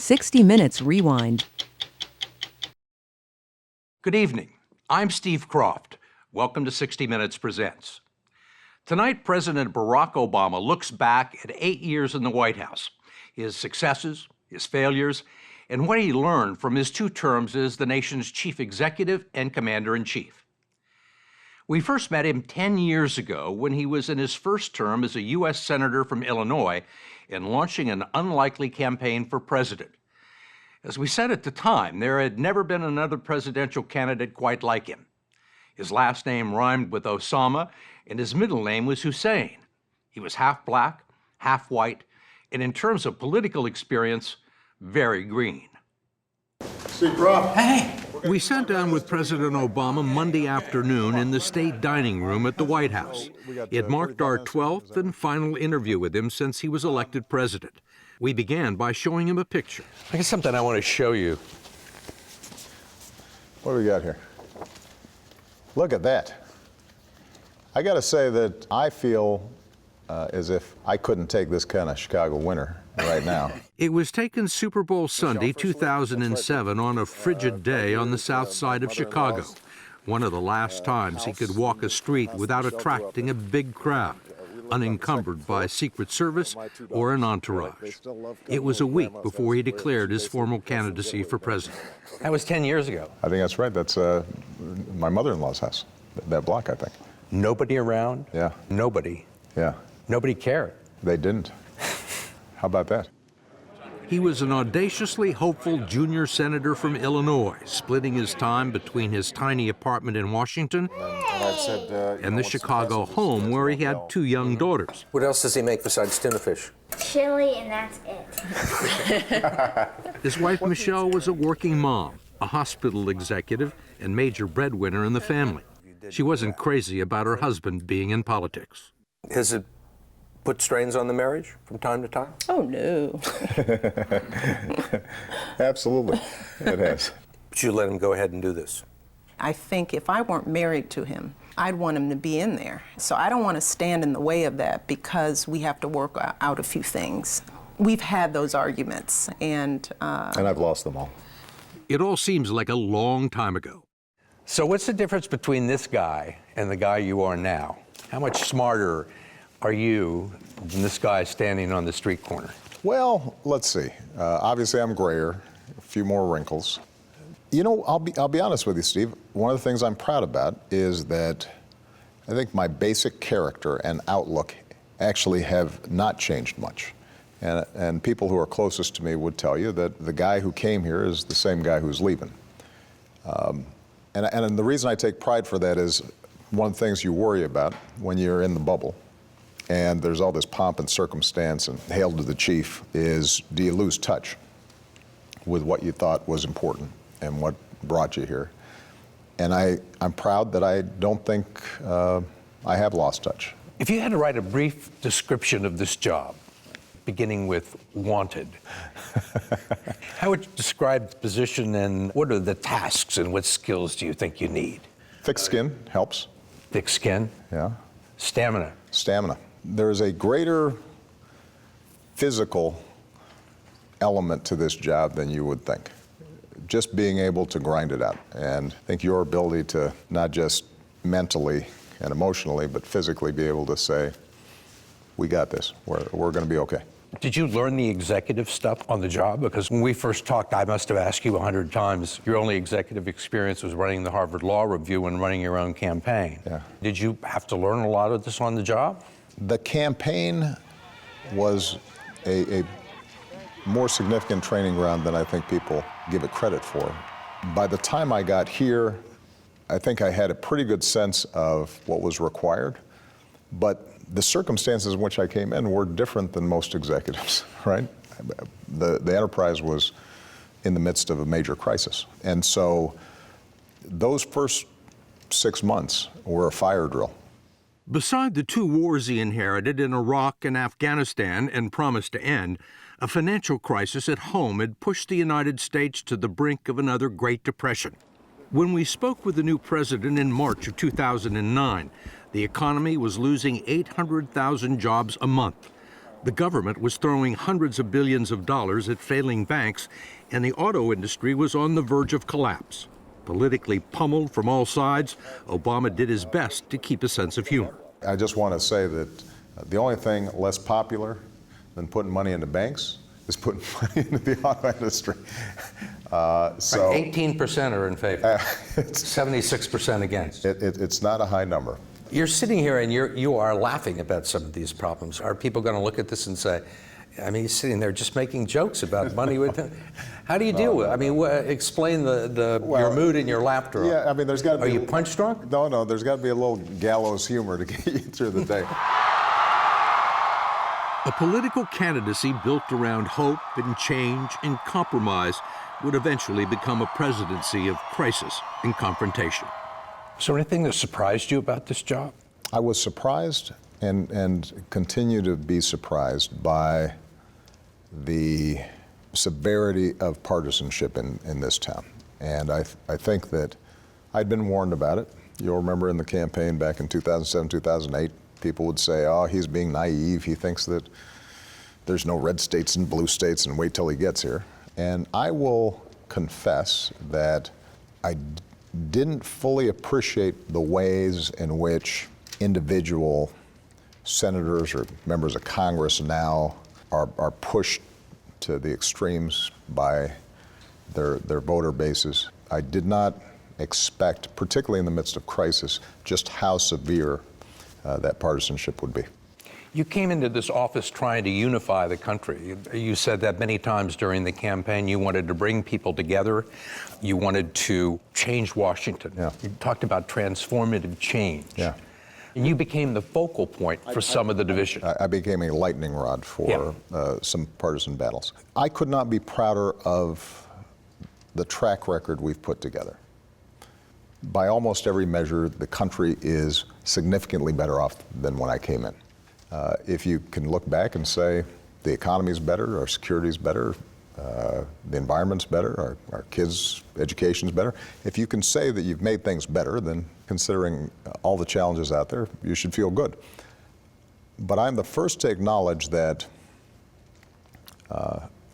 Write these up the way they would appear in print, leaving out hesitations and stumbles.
60 Minutes Rewind. Good evening. I'm Steve Croft. Welcome to 60 Minutes Presents. Tonight, President Barack Obama looks back at 8 years in the White House, his successes, his failures, and what he learned from his 2 terms as the nation's chief executive and commander-in-chief. We first met him 10 years ago when he was in his first term as a U.S. Senator from Illinois and launching an unlikely campaign for president. As we said at the time, there had never been another presidential candidate quite like him. His last name rhymed with Osama, and his middle name was Hussein. He was half black, half white, and in terms of political experience, very green. Steve Croft. Hey! We sat down with President Obama Monday afternoon in the state dining room at the White House. It marked our 12th and final interview with him since he was elected president. We began by showing him a picture. I guess something I want to show you. What do we got here? Look at that. I got to say that I feel as if I couldn't take this kind of Chicago winter right now. It was taken Super Bowl Sunday 2007 on a frigid day on the south side of Chicago, one of the last times he could walk a street without attracting a big crowd, unencumbered by Secret Service or an entourage. It was a week before he declared his formal candidacy for president. That was 10 years ago. I think that's right. That's my mother-in-law's house, that block, I think. Nobody around? Yeah. Nobody. Yeah. Nobody cared. They didn't. How about that? He was an audaciously hopeful junior senator from Illinois, splitting his time between his tiny apartment in Washington and the Chicago home where he had 2 young daughters. What else does he make besides tuna fish? Chili, and that's it. His wife, Michelle, was a working mom, a hospital executive, and major breadwinner in the family. She wasn't crazy about her husband being in politics. Has it put strains on the marriage from time to time? Oh, no. Absolutely, it has. But you let him go ahead and do this? I think if I weren't married to him, I'd want him to be in there. So I don't want to stand in the way of that because we have to work out a few things. We've had those arguments, and I've lost them all. It all seems like a long time ago. So what's the difference between this guy and the guy you are now? How much smarter are you than this guy standing on the street corner? Well, let's see. Obviously, I'm grayer, a few more wrinkles. You know, I'll be honest with you, Steve. One of the things I'm proud about is that I think my basic character and outlook actually have not changed much. And people who are closest to me would tell you that the guy who came here is the same guy who's leaving. And the reason I take pride for that is one of the things you worry about when you're in the bubble and there's all this pomp and circumstance and hail to the chief is, do you lose touch with what you thought was important and what brought you here? And I'm proud that I don't think I have lost touch. If you had to write a brief description of this job, beginning with wanted, how would you describe the position and what are the tasks and what skills do you think you need? Thick skin helps. Thick skin? Yeah. Stamina? Stamina. There's a greater physical element to this job than you would think. Just being able to grind it out. And I think your ability to not just mentally and emotionally, but physically be able to say, we got this, we're going to be okay. Did you learn the executive stuff on the job? Because when we first talked, I must have asked you 100 times. Your only executive experience was running the Harvard Law Review and running your own campaign. Yeah. Did you have to learn a lot of this on the job? The campaign was a more significant training ground than I think people give it credit for. By the time I got here, I think I had a pretty good sense of what was required, but the circumstances in which I came in were different than most executives, right? The enterprise was in the midst of a major crisis. And so those first 6 months were a fire drill. Beside the 2 wars he inherited in Iraq and Afghanistan and promised to end, a financial crisis at home had pushed the United States to the brink of another Great Depression. When we spoke with the new president in March of 2009, the economy was losing 800,000 jobs a month. The government was throwing hundreds of billions of dollars at failing banks, and the auto industry was on the verge of collapse. Politically pummeled from all sides, Obama did his best to keep a sense of humor. I just want to say that the only thing less popular than putting money into banks is putting money into the auto industry. So 18% are in favor, 76% against. it's not a high number. You're sitting here and you are laughing about some of these problems. Are people going to look at this and say, I mean, he's sitting there just making jokes about money with him? How do you deal with it? I mean, explain your mood and your laughter. Yeah, I mean, there's got to be... Are you punch drunk? No, there's got to be a little gallows humor to get you through the day. A political candidacy built around hope and change and compromise would eventually become a presidency of crisis and confrontation. Is there anything that surprised you about this job? I was surprised and continue to be surprised by the severity of partisanship in this town. And I think that I'd been warned about it. You'll remember in the campaign back in 2007, 2008, people would say, oh, he's being naive. He thinks that there's no red states and blue states, and wait till he gets here. And I will confess that I didn't fully appreciate the ways in which individual senators or members of Congress now are pushed to the extremes by their voter bases. I did not expect, particularly in the midst of crisis, just how severe that partisanship would be. You came into this office trying to unify the country. You said that many times during the campaign. You wanted to bring people together. You wanted to change Washington. Yeah. You talked about transformative change. Yeah. And you became the focal point for some of the division. I became a lightning rod for some partisan battles. I could not be prouder of the track record we've put together. By almost every measure, the country is significantly better off than when I came in. If you can look back and say the economy's better, our security's better, the environment's better, our kids' education's better, if you can say that you've made things better, then considering all the challenges out there, you should feel good. But I'm the first to acknowledge that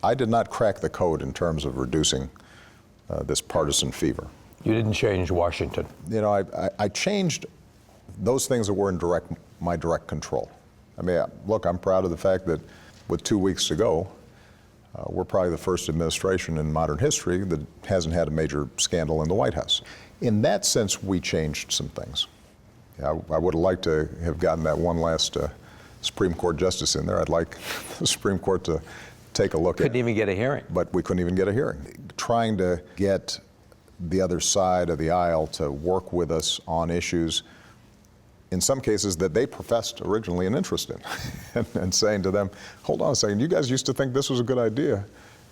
I did not crack the code in terms of reducing this partisan fever. You didn't change Washington. You know, I changed those things that were in my direct control. I mean, look, I'm proud of the fact that with 2 weeks to go, we're probably the first administration in modern history that hasn't had a major scandal in the White House. In that sense, we changed some things. I would have liked to have gotten that one last Supreme Court justice in there. I'd like the Supreme Court to take a look at it. Couldn't even get a hearing. But we couldn't even get a hearing. Trying to get the other side of the aisle to work with us on issues, in some cases that they professed originally an interest in, and saying to them, hold on a second, you guys used to think this was a good idea.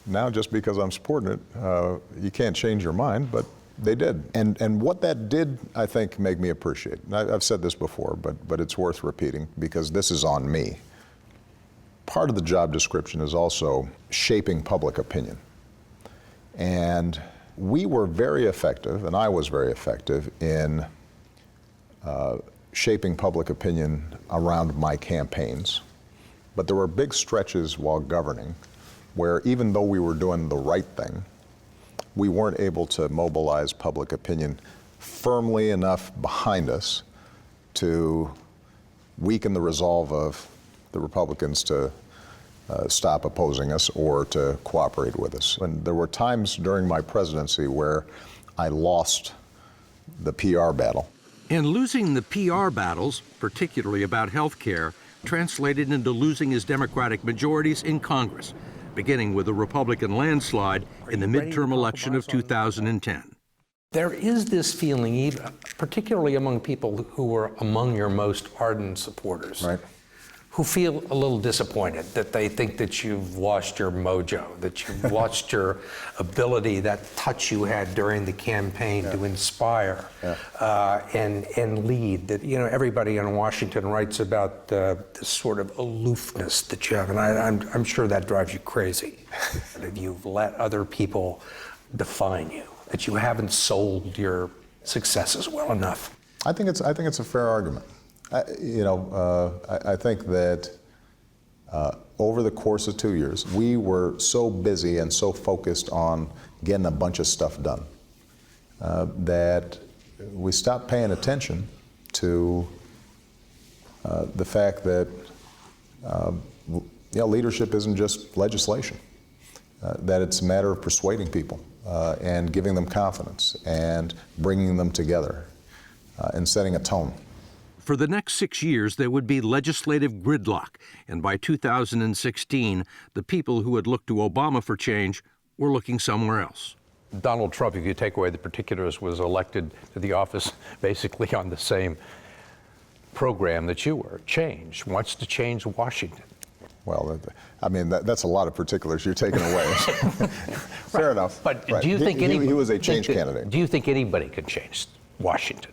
Now just because I'm supporting it, you can't change your mind, but they did. And what that did, I think, make me appreciate. I've said this before, but it's worth repeating because this is on me. Part of the job description is also shaping public opinion. And we were very effective, and I was very effective in shaping public opinion around my campaigns. But there were big stretches while governing where even though we were doing the right thing, we weren't able to mobilize public opinion firmly enough behind us to weaken the resolve of the Republicans to stop opposing us or to cooperate with us. And there were times during my presidency where I lost the PR battle. And losing the PR battles, particularly about health care, translated into losing his Democratic majorities in Congress, beginning with a Republican landslide in the midterm election of 2010. There is this feeling, even, particularly among people who were among your most ardent supporters, Right. who feel a little disappointed, that they think that you've lost your mojo, that you've lost your ability, that touch you had during the campaign to inspire and lead. That, you know, everybody in Washington writes about this sort of aloofness that you have, and I'm sure that drives you crazy. That you've let other people define you, that you haven't sold your successes well enough. I think it's a fair argument. I think that Over the course of 2 years, we were so busy and so focused on getting a bunch of stuff done that we stopped paying attention to the fact that leadership isn't just legislation, that it's a matter of persuading people and giving them confidence and bringing them together and setting a tone. For the next 6 years, there would be legislative gridlock, and by 2016, the people who had looked to Obama for change were looking somewhere else. Donald Trump, if you take away the particulars, was elected to the office basically on the same program that you were. Change, wants to change Washington. Well, I mean, that's a lot of particulars you're taking away. Fair enough. But right. Do you think he was a change candidate. Do you think anybody can change Washington?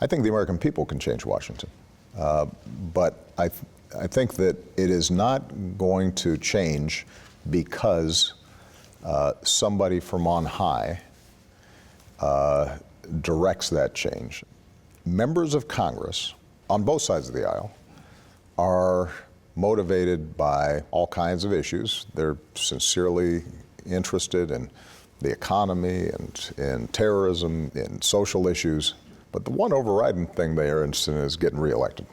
I think the American people can change Washington. But I think that it is not going to change because somebody from on high directs that change. Members of Congress, on both sides of the aisle, are motivated by all kinds of issues. They're sincerely interested in the economy and in terrorism, in social issues. But the one overriding thing they are interested in is getting reelected.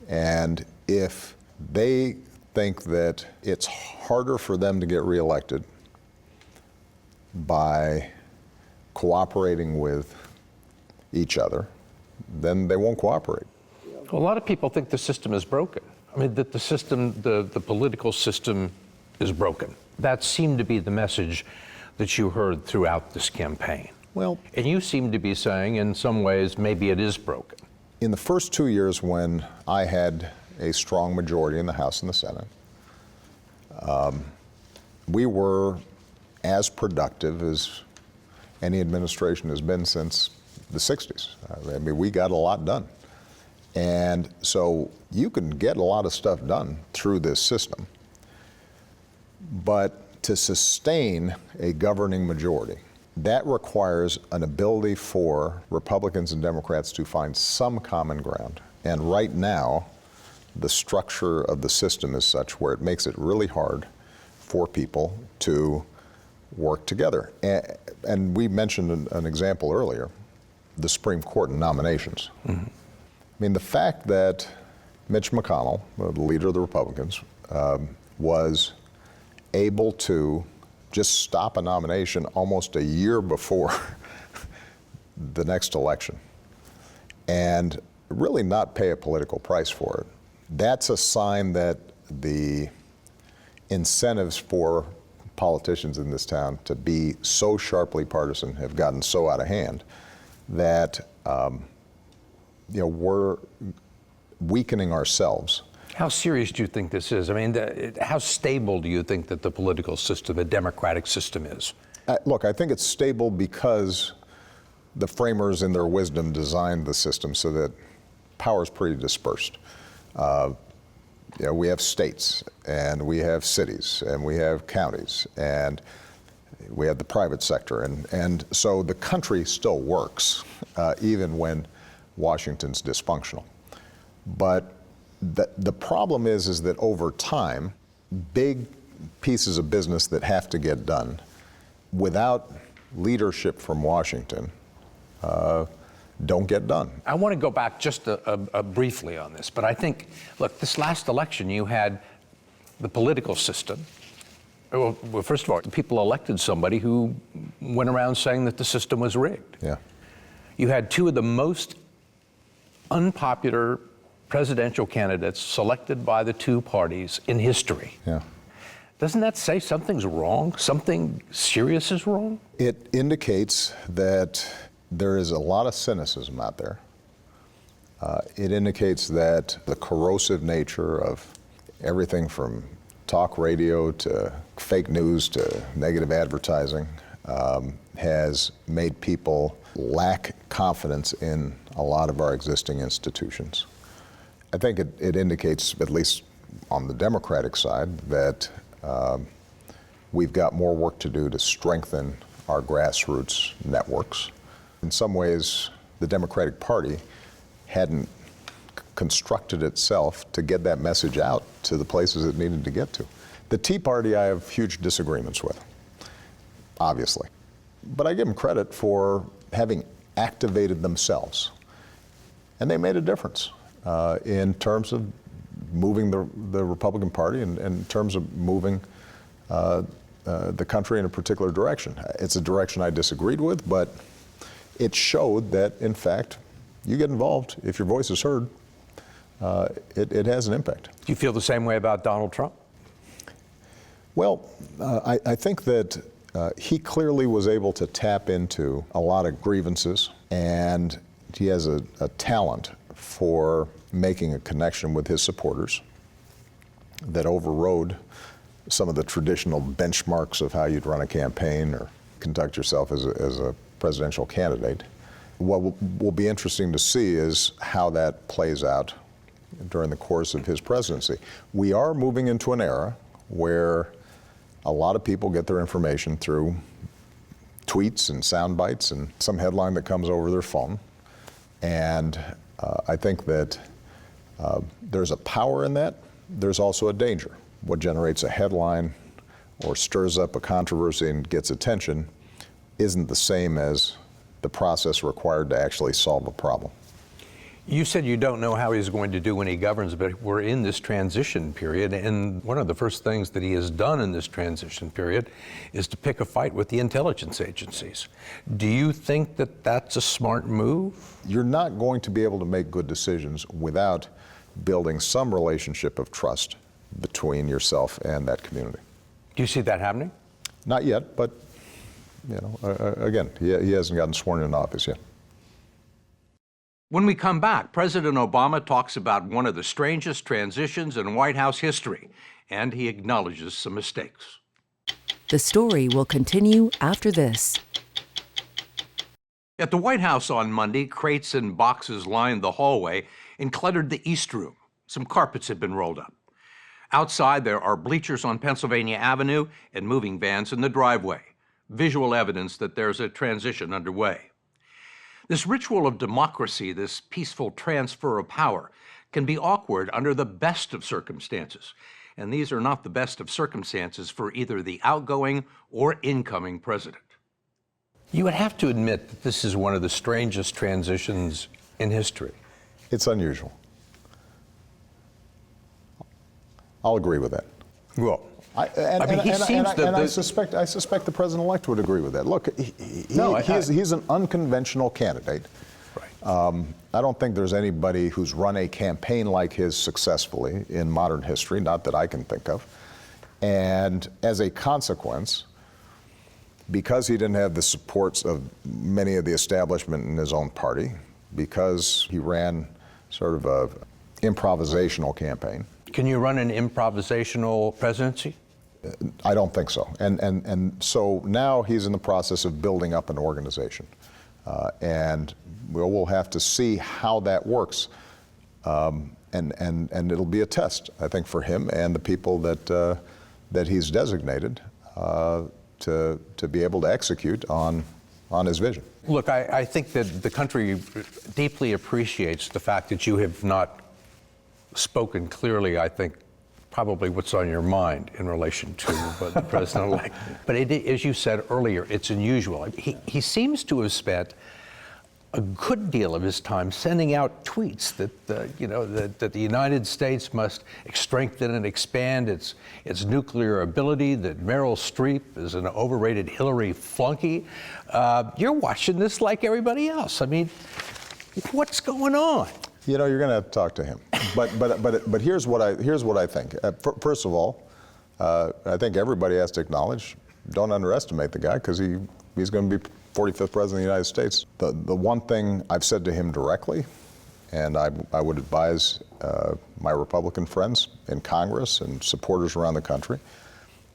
And if they think that it's harder for them to get reelected by cooperating with each other, then they won't cooperate. Well, a lot of people think the system is broken. I mean, that the system, the political system is broken. That seemed to be the message that you heard throughout this campaign. Well, and you seem to be saying, in some ways, maybe it is broken. In the first 2 years when I had a strong majority in the House and the Senate, we were as productive as any administration has been since the 60s. I mean, we got a lot done. And so you can get a lot of stuff done through this system. But to sustain a governing majority, that requires an ability for Republicans and Democrats to find some common ground. And right now, the structure of the system is such where it makes it really hard for people to work together. And we mentioned an example earlier, the Supreme Court and nominations. Mm-hmm. I mean, the fact that Mitch McConnell, the leader of the Republicans, was able to just stop a nomination almost a year before the next election and really not pay a political price for it, that's a sign that the incentives for politicians in this town to be so sharply partisan have gotten so out of hand that we're weakening ourselves. How serious do you think this is? I mean, how stable do you think that the political system, the democratic system is? Look, I think it's stable because the framers in their wisdom designed the system so that power is pretty dispersed. We have states, and we have cities, and we have counties, and we have the private sector. And so the country still works, even when Washington's dysfunctional. But the problem is that over time, big pieces of business that have to get done without leadership from Washington don't get done. I want to go back just briefly on this, but I think, look, this last election, you had the political system. Well, first of all, people elected somebody who went around saying that the system was rigged. Yeah. You had two of the most unpopular presidential candidates selected by the two parties in history. Yeah. Doesn't that say something's wrong? Something serious is wrong? It indicates that there is a lot of cynicism out there. It indicates that the corrosive nature of everything from talk radio to fake news to negative advertising has made people lack confidence in a lot of our existing institutions. I think it indicates, at least on the Democratic side, that we've got more work to do to strengthen our grassroots networks. In some ways, the Democratic Party hadn't constructed itself to get that message out to the places it needed to get to. The Tea Party I have huge disagreements with, obviously. But I give them credit for having activated themselves. And they made a difference in terms of moving the Republican Party and in terms of moving the country in a particular direction. It's a direction I disagreed with, but it showed that, in fact, you get involved, if your voice is heard, it has an impact. Do you feel the same way about Donald Trump? Well, I think that he clearly was able to tap into a lot of grievances, and he has a talent for making a connection with his supporters that overrode some of the traditional benchmarks of how you'd run a campaign or conduct yourself as a presidential candidate. What will be interesting to see is how that plays out during the course of his presidency. We are moving into an era where a lot of people get their information through tweets and sound bites and some headline that comes over their phone. And I think that there's a power in that. There's also a danger. What generates a headline or stirs up a controversy and gets attention isn't the same as the process required to actually solve a problem. You said you don't know how he's going to do when he governs, but we're in this transition period, and one of the first things that he has done in this transition period is to pick a fight with the intelligence agencies. Do you think that that's a smart move? You're not going to be able to make good decisions without building some relationship of trust between yourself and that community. Do you see that happening? Not yet, but again, he hasn't gotten sworn in office yet. When we come back, President Obama talks about one of the strangest transitions in White House history, and he acknowledges some mistakes. The story will continue after this. At the White House on Monday, crates and boxes lined the hallway and cluttered the East Room. Some carpets had been rolled up. Outside, there are bleachers on Pennsylvania Avenue and moving vans in the driveway, visual evidence that there's a transition underway. This ritual of democracy, this peaceful transfer of power, can be awkward under the best of circumstances. And these are not the best of circumstances for either the outgoing or incoming president. You would have to admit that this is one of the strangest transitions in history. It's unusual. I'll agree with that. Well, I suspect the president-elect would agree with that. Look, he's an unconventional candidate. Right. I don't think there's anybody who's run a campaign like his successfully in modern history, not that I can think of. And as a consequence, because he didn't have the supports of many of the establishment in his own party, because he ran sort of a improvisational campaign. Can you run an improvisational presidency? I don't think so. And so now he's in the process of building up an organization. And we'll have to see how that works. And it'll be a test, I think, for him and the people that he's designated to be able to execute on his vision. Look, I think that the country deeply appreciates the fact that you have not spoken clearly, I think, probably what's on your mind in relation to the president-elect. But as you said earlier, it's unusual. He seems to have spent a good deal of his time sending out tweets that that the United States must strengthen and expand its nuclear ability, that Meryl Streep is an overrated Hillary flunky. You're watching this like everybody else. I mean, what's going on? You're going to have to talk to him. But here's what I think. First of all, I think everybody has to acknowledge, don't underestimate the guy, because he's going to be 45th president of the United States. The one thing I've said to him directly, and I would advise my Republican friends in Congress and supporters around the country,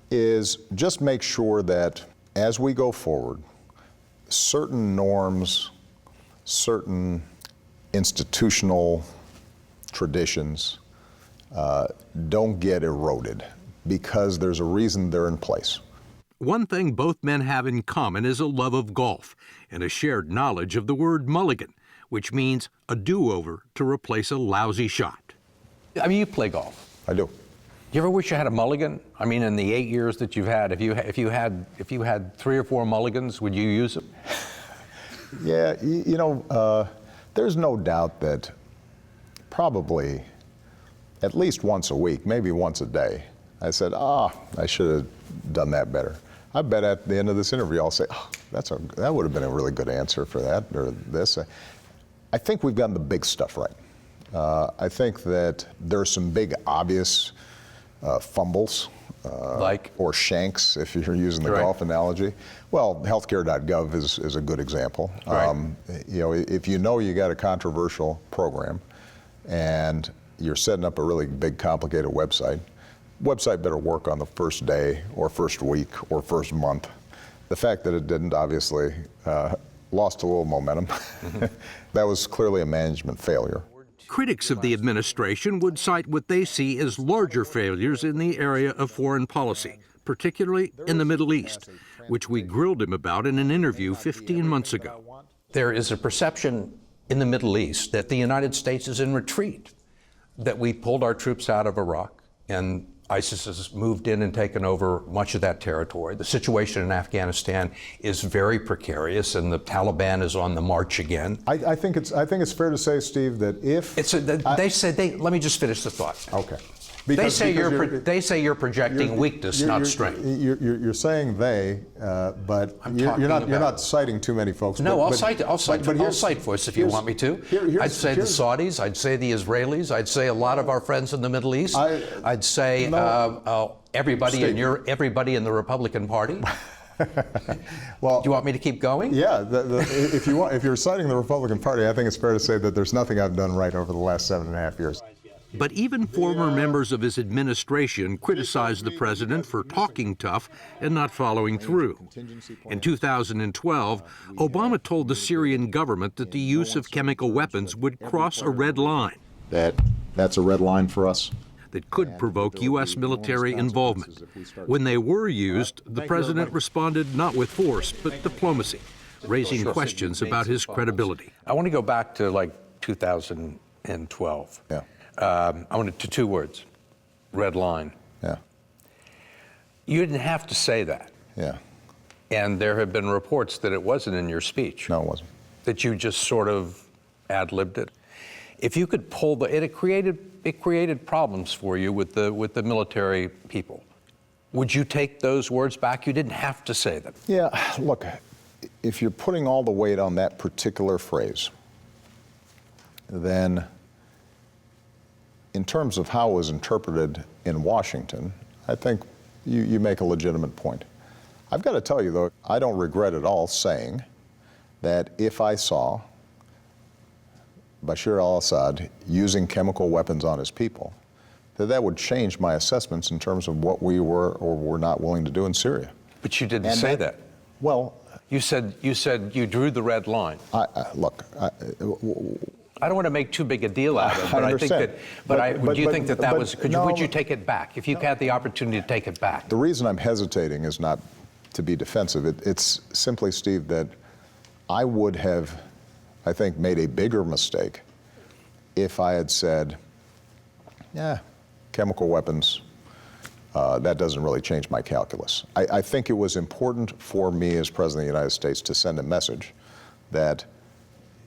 is just make sure that as we go forward, certain norms, certain institutional traditions don't get eroded, because there's a reason they're in place. One thing both men have in common is a love of golf and a shared knowledge of the word mulligan, which means a do-over to replace a lousy shot. I mean, you play golf. I do. You ever wish you had a mulligan? I mean, in the 8 years that you've had, if you had 3 or 4 mulligans, would you use them? Yeah, there's no doubt that probably at least once a week, maybe once a day, I said, I should have done that better. I bet at the end of this interview I'll say, that would have been a really good answer for that, or this. I think we've gotten the big stuff right. I think that there are some big obvious fumbles. Like? Or shanks, if you're using the Correct. golf analogy. Well, healthcare.gov is a good example. Right. If you know you got a controversial program and you're setting up a really big, complicated website better work on the first day or first week or first month. The fact that it didn't obviously lost a little momentum. That was clearly a management failure. Critics of the administration would cite what they see as larger failures in the area of foreign policy, particularly in the Middle East, which we grilled him about in an interview 15 months ago. There is a perception in the Middle East that the United States is in retreat, that we pulled our troops out of Iraq and ISIS has moved in and taken over much of that territory. The situation in Afghanistan is very precarious, and the Taliban is on the march again. I think it's fair to say, Steve, that if let me just finish the thought. Okay. They say you're projecting weakness, not strength. You're saying they, but you're not citing too many folks. No, I'll cite voice if you want me to. I'd say the Saudis, I'd say the Israelis, I'd say a lot of our friends in the Middle East. I'd say everybody in the Republican Party. Well, do you want me to keep going? Yeah, if you're citing the Republican Party, I think it's fair to say that there's nothing I've done right over the last 7.5 years. But even former members of his administration criticized the president for talking tough and not following through. In 2012, Obama told the Syrian government that the use of chemical weapons would cross a red line. That's a red line for us. That could provoke U.S. military involvement. When they were used, the president responded not with force, but diplomacy, raising questions about his credibility. I want to go back to like 2012. Yeah. I wanted to 2 words, red line. Yeah. You didn't have to say that. Yeah. And there have been reports that it wasn't in your speech. No, it wasn't. That you just sort of ad-libbed it. If you could pull it created problems for you with the military people. Would you take those words back? You didn't have to say them. Yeah, look, if you're putting all the weight on that particular phrase, then in terms of how it was interpreted in Washington, I think you make a legitimate point. I've got to tell you, though, I don't regret at all saying that if I saw Bashar al-Assad using chemical weapons on his people, that would change my assessments in terms of what we were or were not willing to do in Syria. But you didn't say that. Well, you said you drew the red line. I don't want to make too big a deal out of it, but I think that. Do you think that was? Would you take it back if you had the opportunity to take it back? The reason I'm hesitating is not to be defensive. It's simply, Steve, that I would have, I think, made a bigger mistake if I had said, chemical weapons, that doesn't really change my calculus. I think it was important for me as President of the United States to send a message that,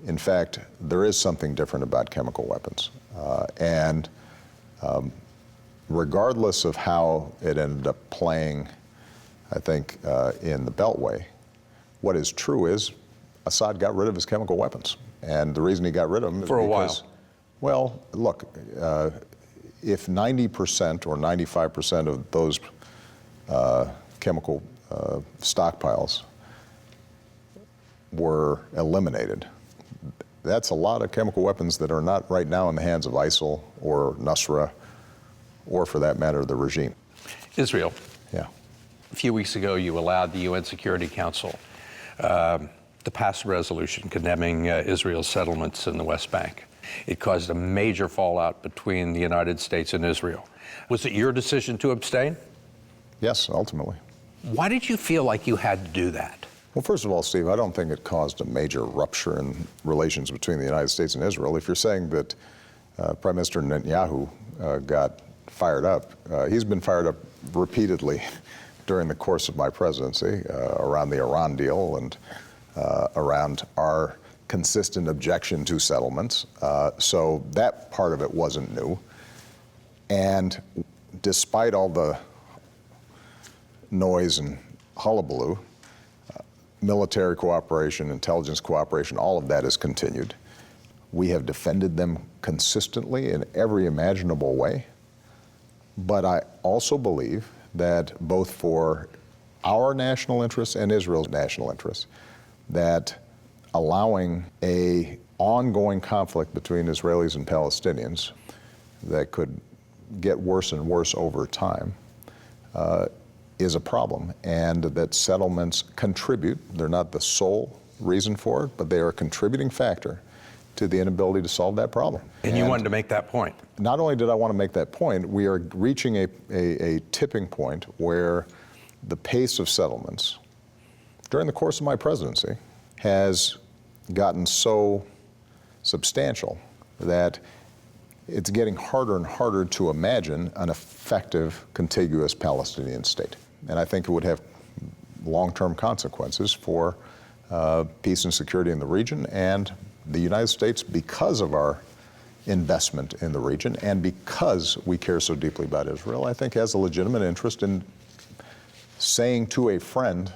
in fact, there is something different about chemical weapons. Regardless of how it ended up playing, I think, in the Beltway, what is true is Assad got rid of his chemical weapons. And the reason he got rid of them is for a because, while. Well, look, if 90% or 95% of those chemical stockpiles were eliminated, that's a lot of chemical weapons that are not right now in the hands of ISIL or Nusra, or for that matter, the regime. Israel. Yeah. A few weeks ago, you allowed the UN Security Council to pass a resolution condemning Israel's settlements in the West Bank. It caused a major fallout between the United States and Israel. Was it your decision to abstain? Yes, ultimately. Why did you feel like you had to do that? Well, first of all, Steve, I don't think it caused a major rupture in relations between the United States and Israel. If you're saying that Prime Minister Netanyahu got fired up, he's been fired up repeatedly during the course of my presidency around the Iran deal and around our consistent objection to settlements. So that part of it wasn't new. And despite all the noise and hullabaloo, military cooperation, intelligence cooperation, all of that has continued. We have defended them consistently in every imaginable way. But I also believe that both for our national interests and Israel's national interests, that allowing an ongoing conflict between Israelis and Palestinians that could get worse and worse over time is a problem, and that settlements contribute. They're not the sole reason for it, but they are a contributing factor to the inability to solve that problem. And you wanted to make that point. Not only did I want to make that point, we are reaching a tipping point where the pace of settlements during the course of my presidency has gotten so substantial that it's getting harder and harder to imagine an effective, contiguous Palestinian state. And I think it would have long-term consequences for peace and security in the region and the United States because of our investment in the region and because we care so deeply about Israel. I think has a legitimate interest in saying to a friend,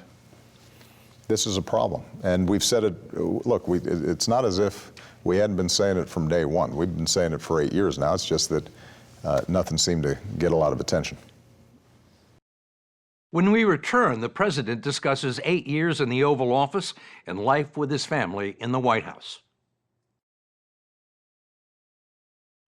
this is a problem. And we've said it, look, it's not as if we hadn't been saying it from day one. We've been saying it for 8 years now. It's just that nothing seemed to get a lot of attention. When we return, the president discusses 8 years in the Oval Office and life with his family in the White House.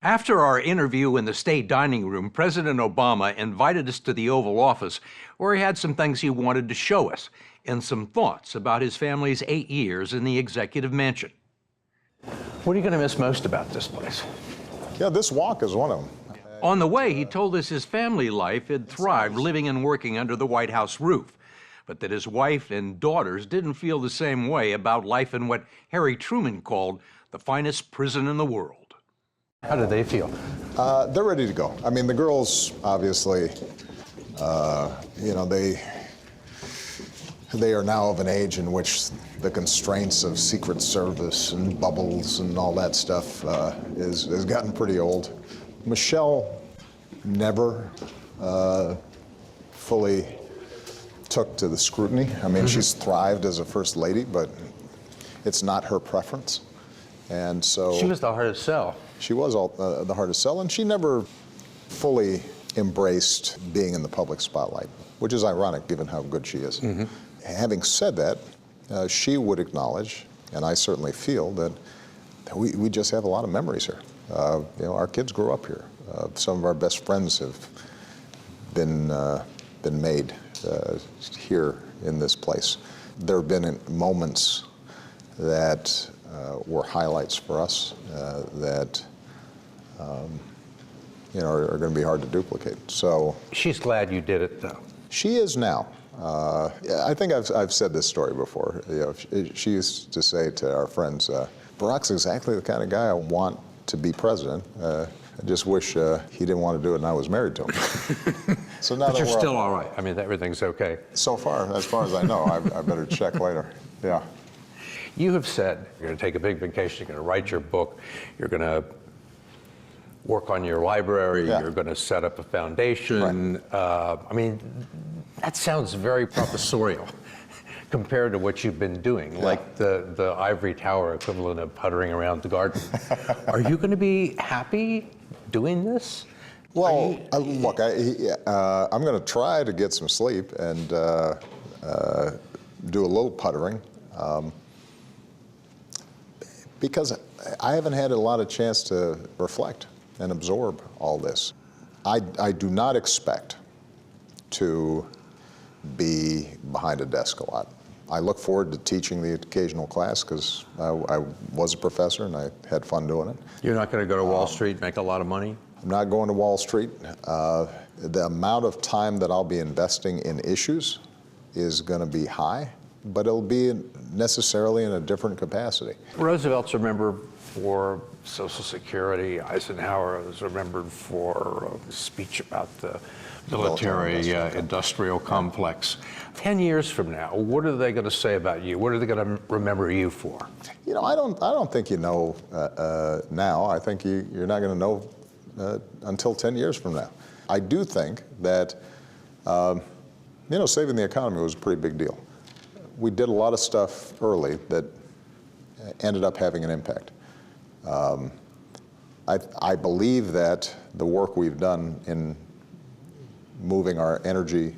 After our interview in the state dining room, President Obama invited us to the Oval Office, where he had some things he wanted to show us and some thoughts about his family's 8 years in the executive mansion. What are you going to miss most about this place? Yeah, this walk is one of them. On the way, he told us his family life had thrived living and working under the White House roof, but that his wife and daughters didn't feel the same way about life in what Harry Truman called the finest prison in the world. How do they feel? They're ready to go. I mean, the girls, obviously, you know, they are now of an age in which the constraints of Secret Service and bubbles and all that stuff has gotten pretty old. Michelle never fully took to the scrutiny. I mean, she's thrived as a first lady, but it's not her preference. And so She was the hardest sell. she was the hardest sell, and she never fully embraced being in the public spotlight, which is ironic given how good she is. Having said that, she would acknowledge, and I certainly feel, that we just have a lot of memories here. You know, our kids grew up here. Some of our best friends have been made here in this place. There have been moments that were highlights for us that you know, are going to be hard to duplicate. So She's glad you did it, though. she is now. I think I've said this story before. You know, she used to say to our friends, "Barack's exactly the kind of guy I want to be president. I just wish he didn't want to do it and I was married to him." So now But that you're we're still all right. I mean, everything's okay. so far as I know, I better check later. Yeah. You have said you're going to take a big vacation, you're going to write your book, you're going to work on your library, Yeah. you're going to set up a foundation. I mean, that sounds very professorial compared to what you've been doing, like the ivory tower equivalent of puttering around the garden. Are you going to be happy doing this? Well, look, I'm going to try to get some sleep and do a little puttering. Because I haven't had a lot of chance to reflect and absorb all this. I do not expect to be behind a desk a lot. I look forward to teaching the occasional class because I was a professor and I had fun doing it. You're not going to go to Wall Street, make a lot of money? I'm not going to Wall Street. The amount of time that I'll be investing in issues is going to be high. but it'll be necessarily in a different capacity. Roosevelt's remembered for Social Security. Eisenhower was remembered for a speech about the military industrial complex. 10 years from now, what are they going to say about you? What are they going to remember you for? You know, I don't think you know now. I think you're not going to know until 10 years from now. I do think that, you know, saving the economy was a pretty big deal. We did a lot of stuff early that ended up having an impact. I believe that the work we've done in moving our energy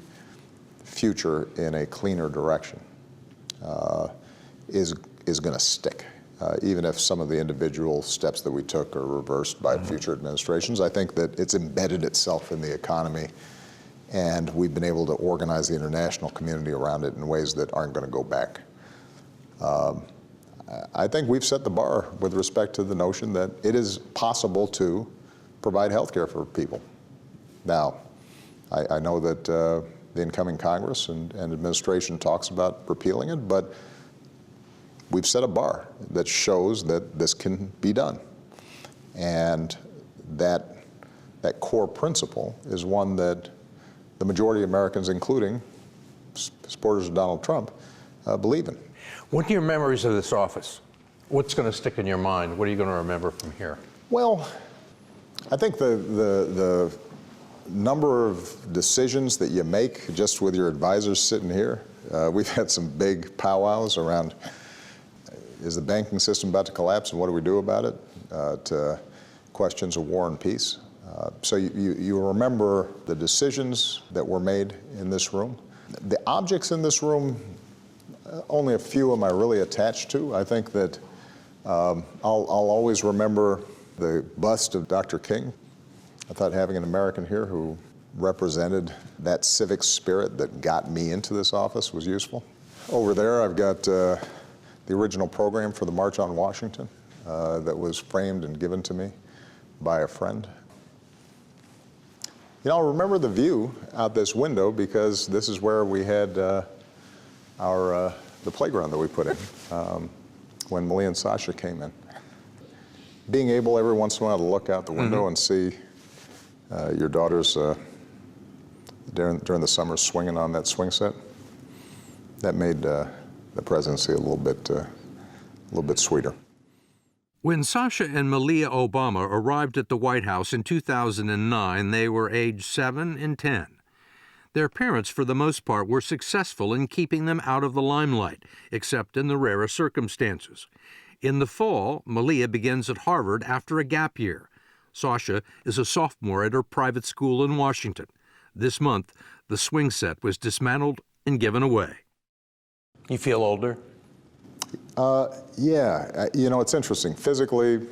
future in a cleaner direction is going to stick. Even if some of the individual steps that we took are reversed by future administrations, I think that it's embedded itself in the economy, and we've been able to organize the international community around it in ways that aren't going to go back. I think we've set the bar with respect to the notion that it is possible to provide health care for people. Now, I know that the incoming Congress and administration talks about repealing it, but we've set a bar that shows that this can be done. And that core principle is one that the majority of Americans, including supporters of Donald Trump, believe in. What are your memories of this office? What's going to stick in your mind? What are you going to remember from here? Well, I think the number of decisions that you make just with your advisors sitting here, we've had some big powwows around, is the banking system about to collapse and what do we do about it, to questions of war and peace. So you remember the decisions that were made in this room. The objects in this room, only a few am I really attached to. I think that I'll always remember the bust of Dr. King. I thought having an American here who represented that civic spirit that got me into this office was useful. Over there, I've got the original program for the March on Washington that was framed and given to me by a friend. You know, I'll remember the view out this window because this is where we had the playground that we put in when Malia and Sasha came in. Being able every once in a while to look out the window and see your daughters during the summer swinging on that swing set, that made the presidency a little bit sweeter. When Sasha and Malia Obama arrived at the White House in 2009, they were age 7 and 10. Their parents, for the most part, were successful in keeping them out of the limelight, except in the rarest circumstances. In the fall, Malia begins at Harvard after a gap year. Sasha is a sophomore at her private school in Washington. This month, the swing set was dismantled and given away. You feel older? Yeah, you know, it's interesting. Physically,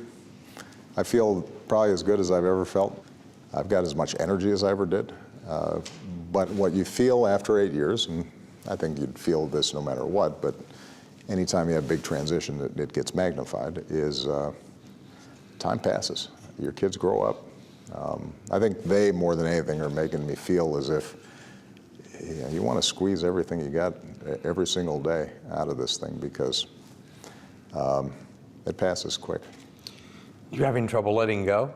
I feel probably as good as I've ever felt. I've got as much energy as I ever did. But what you feel after 8 years, and I think you'd feel this no matter what, but anytime you have big transition, it gets magnified, is time passes. Your kids grow up. I think they, more than anything, are making me feel as if you want to squeeze everything you got every single day out of this thing because it passes quick. You having trouble letting go?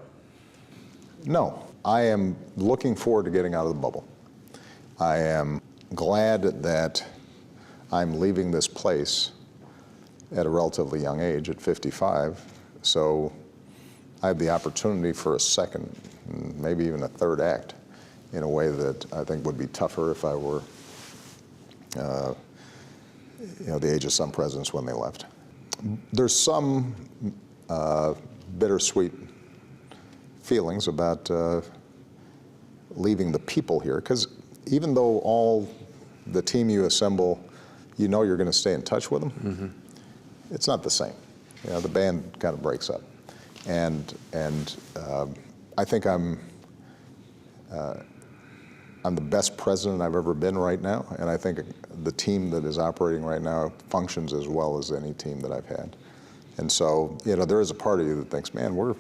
No, I am looking forward to getting out of the bubble. I am glad that I'm leaving this place at a relatively young age, at 55, so I have the opportunity for a second, maybe even a third act in a way that I think would be tougher if I were the age of some presidents when they left. There's some bittersweet feelings about leaving the people here, because even though all the team you assemble, you know you're going to stay in touch with them, it's not the same. You know, the band kind of breaks up. And I think I'm the best president I've ever been right now, and I think the team that is operating right now functions as well as any team that I've had. And so, you know, there is a part of you that thinks, man, we're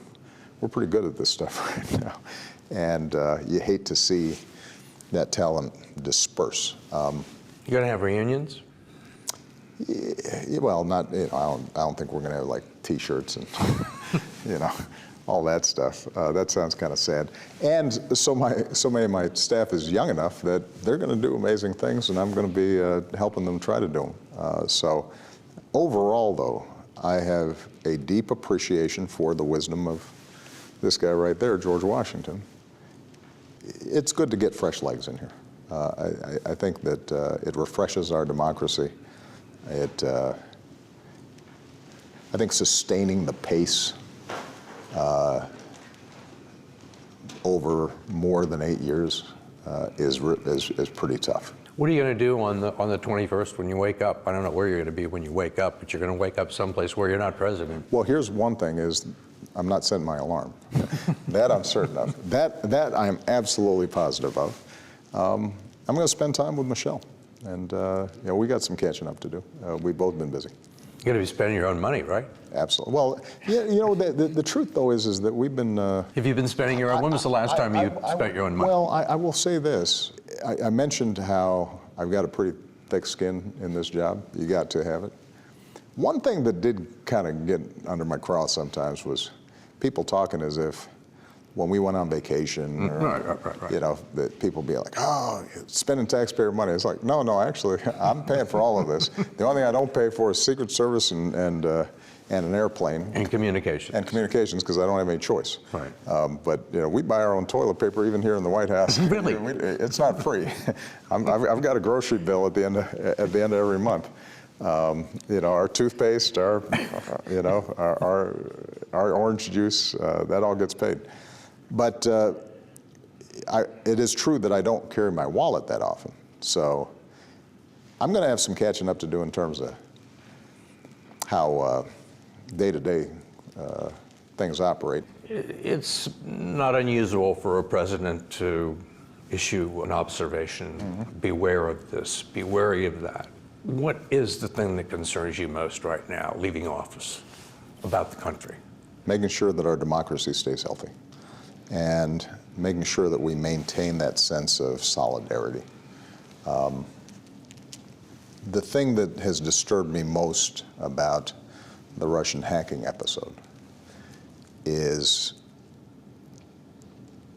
pretty good at this stuff right now. And you hate to see that talent disperse. You gonna have reunions? Well, not, I don't think we're going to have like T-shirts and, all that stuff. That sounds kind of sad. And so many of my staff is young enough that they're going to do amazing things, and I'm going to be helping them try to do them. So overall, though, I have a deep appreciation for the wisdom of this guy right there, George Washington. It's good to get fresh legs in here. I think that it refreshes our democracy. I think sustaining the pace over more than 8 years is pretty tough. What are you going to do on the 21st when you wake up? I don't know where you're going to be when you wake up, but you're going to wake up someplace where you're not president. Well, here's one thing is I'm not setting my alarm. That I'm certain of. That I'm absolutely positive of. I'm going to spend time with Michelle. And we got some catching up to do. We've both been busy. You're going to be spending your own money, right? Absolutely. Well, the truth, though, is that we've been... Have you been spending your own? When was the last time you spent your own money? Well, I will say this. I mentioned how I've got a pretty thick skin in this job. You got to have it. One thing that did kind of get under my craw sometimes was people talking as if when we went on vacation, or, right. that people be like, oh, spending taxpayer money. It's like, no, actually, I'm paying for all of this. The only thing I don't pay for is Secret Service and an airplane. And communications. And communications, because I don't have any choice. Right. But we buy our own toilet paper even here in the White House. Really? It's not free. I've got a grocery bill at the end of every month. Our toothpaste, our orange juice, that all gets paid. But it is true that I don't carry my wallet that often. So I'm going to have some catching up to do in terms of how day-to-day things operate. It's not unusual for a president to issue an observation, beware of this, be wary of that. What is the thing that concerns you most right now, leaving office, about the country? Making sure that our democracy stays healthy and making sure that we maintain that sense of solidarity. The thing that has disturbed me most about the Russian hacking episode is,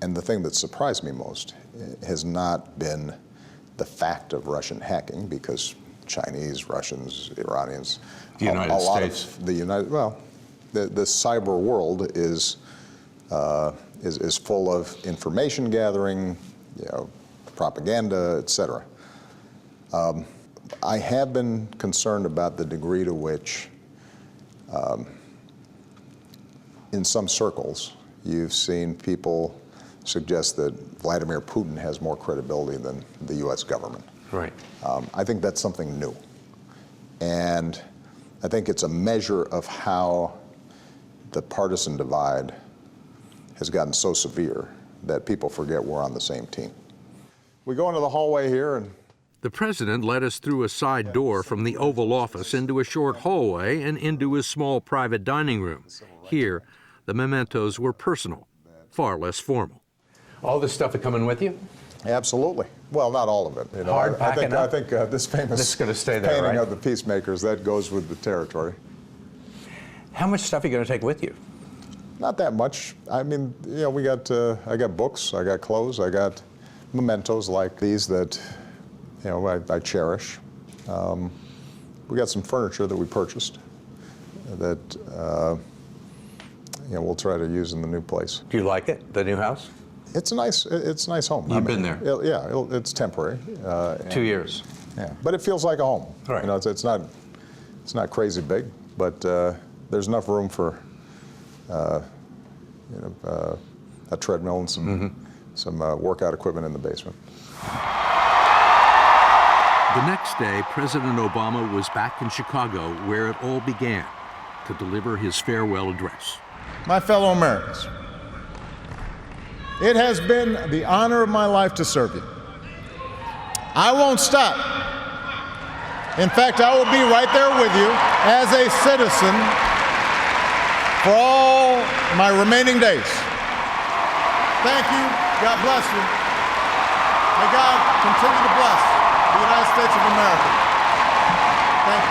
and the thing that surprised me most, has not been the fact of Russian hacking, because Chinese, Russians, Iranians, the United States. The cyber world is full of information gathering, propaganda, etc. I have been concerned about the degree to which, in some circles, you've seen people suggest that Vladimir Putin has more credibility than the U.S. government. Right. I think that's something new. And I think it's a measure of how the partisan divide has gotten so severe that people forget we're on the same team. We go into the hallway here, and the president led us through a side door from the Oval Office into a short hallway and into his small private dining room. Here, the mementos were personal, far less formal. All this stuff coming with you? Absolutely. Well, not all of it. Hard packing up? I think this famous This is gonna stay there, painting right? of the peacemakers, that goes with the territory. How much stuff are you going to take with you? Not that much. I mean, we got, I got books, I got clothes, I got mementos like these that, I cherish. We got some furniture that we purchased that, we'll try to use in the new place. Do you like it, the new house? It's a nice home. You've been there? It's temporary. 2 years. Yeah, but it feels like a home. Right. It's not crazy big, but there's enough room for a treadmill and some workout equipment in the basement. The next day, President Obama was back in Chicago, where it all began, to deliver his farewell address. My fellow Americans, it has been the honor of my life to serve you. I won't stop. In fact, I will be right there with you as a citizen for all my remaining days. Thank you. God bless you. May God continue to bless the United States of America. Thank you.